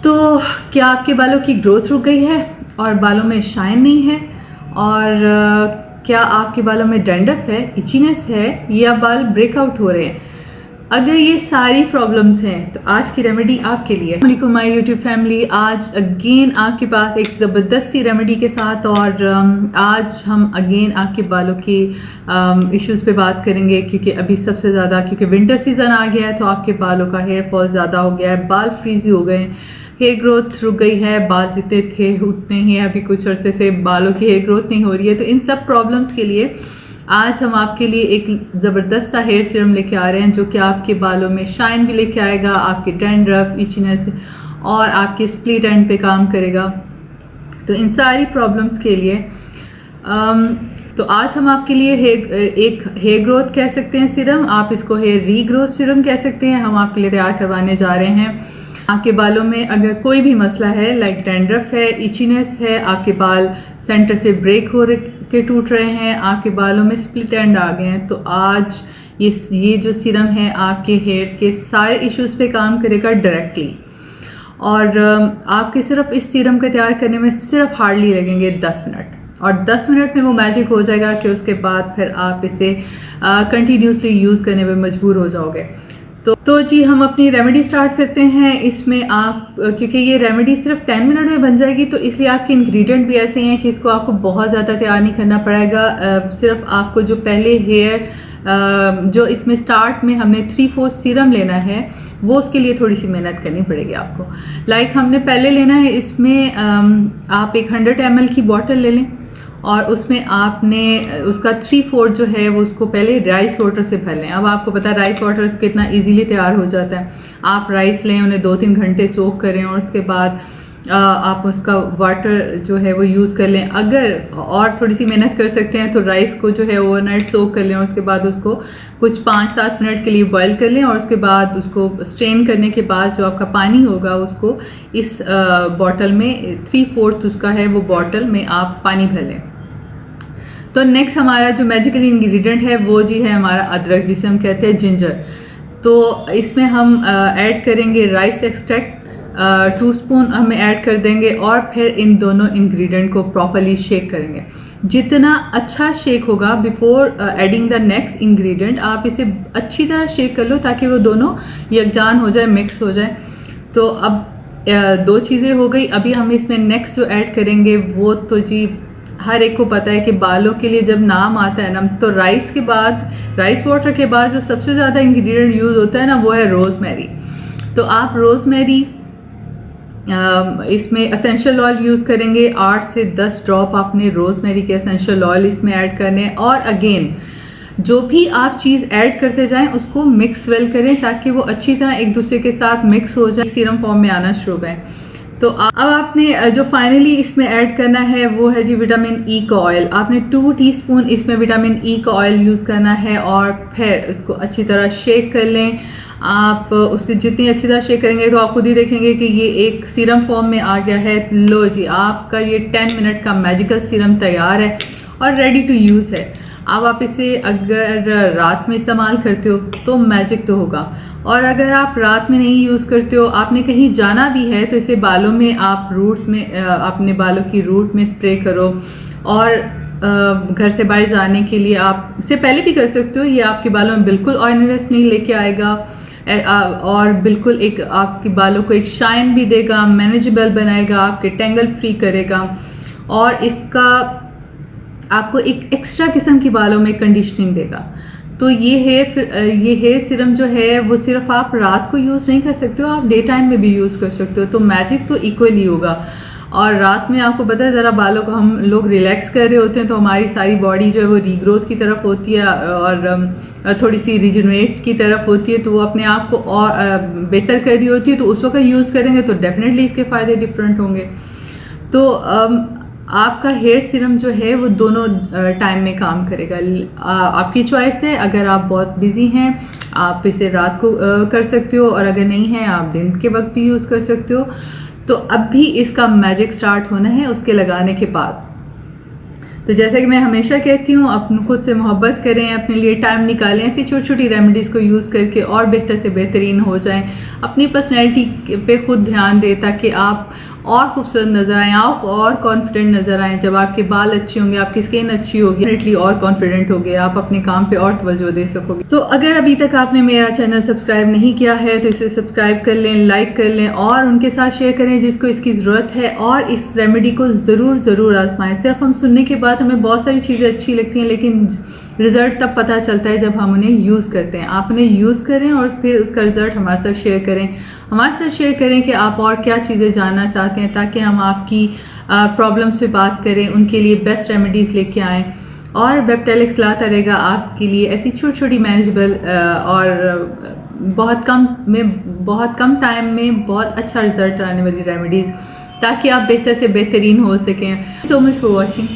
तो क्या आपके बालों की ग्रोथ रुक गई है और बालों में शाइन नहीं है, और क्या आपके बालों में डैंड्रफ है, इचीनेस है, या बाल ब्रेकआउट हो रहे हैं? अगर ये सारी प्रॉब्लम्स हैं तो आज की रेमेडी आपके लिए। अस्सलाम वालेकुम माय यूट्यूब फैमिली, आज अगेन आपके पास एक ज़बरदस्त सी रेमेडी के साथ, और आज हम अगेन आपके बालों की इश्यूज़ पे बात करेंगे, क्योंकि अभी सबसे ज़्यादा क्योंकि विंटर सीज़न आ गया है तो आपके बालों का हेयर फॉल ज़्यादा हो गया है, बाल फ्रीजी हो गए, हेयर ग्रोथ रुक गई है, बाल जितने थे उतने ही हैं, अभी कुछ अरसे से बालों की हेयर ग्रोथ नहीं हो रही है। तो इन सब प्रॉब्लम्स के लिए आज हम आपके लिए एक ज़बरदस्त सा हेयर सीरम लेके आ रहे हैं, जो कि आपके बालों में शाइन भी लेके आएगा, आपके डैंड्रफ, इचनेस और आपके स्प्लिट एंड पे काम करेगा। तो इन सारी प्रॉब्लम्स के लिए तो आज हम आपके लिए एक हेयर ग्रोथ कह सकते हैं सीरम, आप इसको हेयर रीग्रोथ सीरम कह सकते हैं, हम आपके लिए तैयार करवाने जा रहे हैं। आपके बालों में अगर कोई भी मसला है, लाइक डैंड्रफ है, इचीनेस है, आपके बाल सेंटर से ब्रेक हो के टूट रहे हैं, आपके बालों में स्प्लिट एंड आ गए हैं, तो आज ये जो सीरम है आपके हेयर के सारे इश्यूज़ पे काम करेगा डायरेक्टली। और आपके सिर्फ इस सीरम को तैयार करने में सिर्फ हार्डली लगेंगे 10 मिनट, और 10 मिनट में वो मैजिक हो जाएगा कि उसके बाद फिर आप इसे कंटिन्यूसली यूज़ करने में मजबूर हो जाओगे। तो जी हम अपनी रेमेडी स्टार्ट करते हैं। इसमें आप क्योंकि ये रेमेडी सिर्फ 10 मिनट में बन जाएगी, तो इसलिए आपके इंग्रेडिएंट भी ऐसे हैं कि इसको आपको बहुत ज़्यादा तैयार नहीं करना पड़ेगा। सिर्फ आपको जो पहले हेयर जो इसमें स्टार्ट में हमने 3/4 सीरम लेना है, वो उसके लिए थोड़ी सी मेहनत करनी पड़ेगी आपको। लाइक हमने पहले लेना है इसमें आप एक 100 ml की बॉटल ले लें, और उसमें आपने उसका 3/4 जो है वो उसको पहले राइस वाटर से भर लें। अब आपको पता है राइस वाटर कितना इजीली तैयार हो जाता है। आप राइस लें, उन्हें 2-3 घंटे सोक करें, और उसके बाद आप उसका वाटर जो है वो यूज़ कर लें। अगर और थोड़ी सी मेहनत कर सकते हैं तो राइस को जो है ओवरनाइट सोक कर लें, और उसके बाद उसको कुछ 5-7 मिनट के लिए बॉईल कर लें, और उसके बाद उसको स्ट्रेन करने के बाद जो आपका पानी होगा उसको इस बॉटल में 3/4 उसका है वो बॉटल में आप पानी भर लें। तो नेक्स्ट हमारा जो मैजिकल इंग्रेडिएंट है वो जी है हमारा अदरक, जिसे हम कहते हैं जिंजर। तो इसमें हम ऐड करेंगे राइस एक्सट्रैक्ट 2 स्पून हमें ऐड कर देंगे, और फिर इन दोनों इंग्रेडिएंट को प्रॉपर्ली शेक करेंगे। जितना अच्छा शेक होगा before adding the next ingredient, आप इसे अच्छी तरह शेक कर लो ताकि वो दोनों यकजान हो जाए, मिक्स हो जाए। तो अब 2 चीज़ें हो गई। अभी हम इसमें नेक्स्ट जो ऐड करेंगे वो तो जी हर एक को पता है कि बालों के लिए जब नाम आता है ना, तो राइस के बाद, राइस वाटर के बाद जो सबसे ज़्यादा इंग्रेडिएंट यूज़ होता है ना, वो है रोज़मेरी। तो आप रोज़मेरी इसमें एसेंशियल ऑयल यूज़ करेंगे। 8 से 10 ड्रॉप आपने रोज़मेरी के एसेंशियल ऑयल इसमें ऐड करने, और अगेन जो भी आप चीज़ ऐड करते जाएं उसको मिक्स वेल करें ताकि वो अच्छी तरह एक दूसरे के साथ मिक्स हो जाए, सीरम फॉर्म में आना शुरू हो गए। तो अब आपने जो फाइनली इसमें ऐड करना है वो है जी विटामिन ई का ऑयल। आपने 2 टीस्पून इसमें विटामिन ई का ऑयल यूज़ करना है, और फिर इसको अच्छी तरह शेक कर लें। आप उससे जितनी अच्छी तरह शेक करेंगे तो आप खुद ही देखेंगे कि ये एक सीरम फॉर्म में आ गया है। लो जी, आपका ये 10 मिनट का मैजिकल सीरम तैयार है और रेडी टू यूज़ है। अब आप इसे अगर रात में इस्तेमाल करते हो तो मैजिक तो होगा, और अगर आप रात में नहीं यूज़ करते हो, आपने कहीं जाना भी है, तो इसे बालों में आप रूट्स में अपने बालों की रूट में स्प्रे करो, और घर से बाहर जाने के लिए आप इसे पहले भी कर सकते हो। ये आपके बालों में बिल्कुल ऑयलीनेस नहीं लेके आएगा, और बिल्कुल एक आपके बालों को एक शाइन भी देगा, मैनेजेबल बनाएगा, आपके टेंगल फ्री करेगा, और इसका आपको एक एक्स्ट्रा किस्म की बालों में कंडीशनिंग देगा। तो ये हेयर सीरम जो है वो सिर्फ आप रात को यूज़ नहीं कर सकते हो, आप डे टाइम में भी यूज़ कर सकते हो। तो मैजिक तो इक्वली होगा। और रात में आपको पता है ज़रा बालों को हम लोग रिलैक्स कर रहे होते हैं, तो हमारी सारी बॉडी जो है वो रीग्रोथ की तरफ होती है और थोड़ी सी रिजनरेट की तरफ होती है, तो वो अपने आप को और बेहतर कर रही होती है। तो उस वक्त यूज़ करेंगे तो डेफिनेटली इसके फ़ायदे डिफरेंट होंगे। तो आपका हेयर सीरम जो है वो दोनों टाइम में काम करेगा। आपकी चॉइस है। अगर आप बहुत बिजी हैं आप इसे रात को कर सकते हो, और अगर नहीं है आप दिन के वक्त भी यूज़ कर सकते हो। तो अब भी इसका मैजिक स्टार्ट होना है उसके लगाने के बाद। तो जैसे कि मैं हमेशा कहती हूँ, अपने खुद से मोहब्बत करें, अपने लिए टाइम निकालें, ऐसी छोटी छोटी रेमेडीज़ को यूज़ करके और बेहतर से बेहतरीन हो जाएं। अपनी पर्सनैलिटी पे खुद ध्यान दें ताकि आप और खूबसूरत नज़र आएँ, आप और कॉन्फिडेंट नज़र आएँ। जब आपके बाल अच्छे होंगे, आपकी स्किन अच्छी होगी, डेफिनेटली और कॉन्फिडेंट होगे, आप अपने काम पे और तवज्जो दे सकोगे। तो अगर अभी तक आपने मेरा चैनल सब्सक्राइब नहीं किया है तो इसे सब्सक्राइब कर लें, लाइक कर लें और उनके साथ शेयर करें जिसको इसकी ज़रूरत है, और इस रेमेडी को ज़रूर आजमाएं। सिर्फ हम सुनने के बाद हमें बहुत सारी चीज़ें अच्छी लगती हैं, लेकिन रिज़ल्ट तब पता चलता है जब हम उन्हें यूज़ करते हैं। आप उन्हें यूज़ करें और फिर उसका रिज़ल्ट हमारे साथ शेयर करें। हमारे साथ शेयर करें कि आप और क्या चीज़ें जानना चाहते हैं, ताकि हम आपकी प्रॉब्लम्स पे बात करें, उनके लिए बेस्ट रेमेडीज़ लेके आएँ। और वेबटेलिक्स लाता रहेगा आपके लिए ऐसी छोटी छोटी मैनेजेबल और बहुत कम टाइम में बहुत अच्छा रिजल्ट आने वाली रेमेडीज़, ताकि आप बेहतर से बेहतरीन हो सकें। So much for watching.